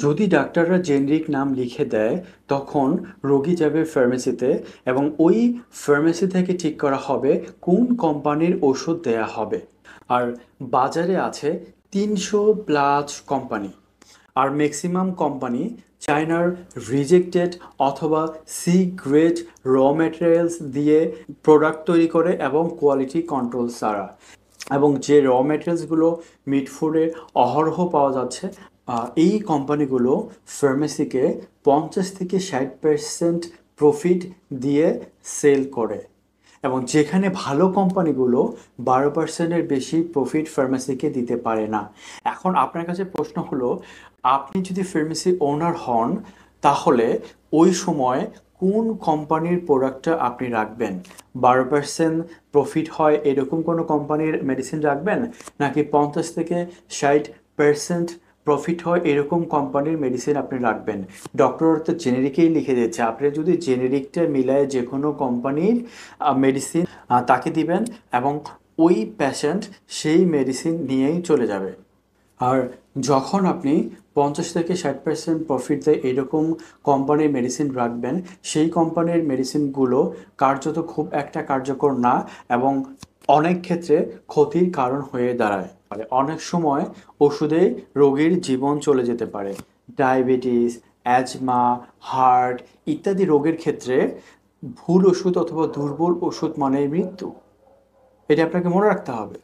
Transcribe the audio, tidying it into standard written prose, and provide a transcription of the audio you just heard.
যদি ডাক্তাররা জেনেরিক নাম লিখে দেয় তখন রোগী যাবে ফার্মেসিতে এবং ওই ফার্মেসি থেকে ঠিক করা হবে কোন কোম্পানির ওষুধ দেয়া হবে। আর বাজারে আছে ৩০০+ কোম্পানি, আর ম্যাক্সিমাম কোম্পানি চায়নার রিজেক্টেড অথবা সি গ্রেড র ম্যাটেরিয়ালস দিয়ে প্রোডাক্ট তৈরি করে এবং কোয়ালিটি কন্ট্রোল ছাড়া। এবং যে র ম্যাটেরিয়ালসগুলো মিড ফুডে অহরহ পাওয়া যাচ্ছে, এই কোম্পানিগুলো ফার্মেসিকে ৫০ থেকে ৬০% প্রফিট দিয়ে সেল করে, এবং যেখানে ভালো কোম্পানিগুলো ১২%-এর বেশি প্রফিট ফার্মেসিকে দিতে পারে না। এখন আপনার কাছে প্রশ্ন হলো, আপনি যদি ফার্মেসি ওনার হন তাহলে ওই সময় কোন কোম্পানির প্রোডাক্টটা আপনি রাখবেন? ১২% প্রফিট হয় এরকম কোনো কোম্পানির মেডিসিন রাখবেন, নাকি ৫০ থেকে ৬০% প্রফিট হয় এরকম কোম্পানির মেডিসিন আপনি রাখবেন? ডক্টর তো জেনেরিকেই লিখে দিচ্ছে, আপনি যদি জেনেরিকটা মিলায় যে কোনো কোম্পানির মেডিসিন তাকে দিবেন এবং ওই পেশেন্ট সেই মেডিসিন নিয়েই চলে যাবে। আর যখন আপনি ৫০ থেকে ৬০% প্রফিট দেয় এরকম কোম্পানির মেডিসিন রাখবেন, সেই কোম্পানির মেডিসিনগুলো কার্যত খুব একটা কার্যকর না এবং অনেক ক্ষেত্রে ক্ষতির কারণ হয়ে দাঁড়ায়। অনেক সময় ওষুধে রোগীর জীবন চলে যেতে পারে। ডায়াবেটিস, অ্যাজমা, হার্ট ইত্যাদি রোগের ক্ষেত্রে ভুল ওষুধ অথবা দুর্বল ওষুধ মানেই মৃত্যু। এটা আপনাকে মনে রাখতে হবে।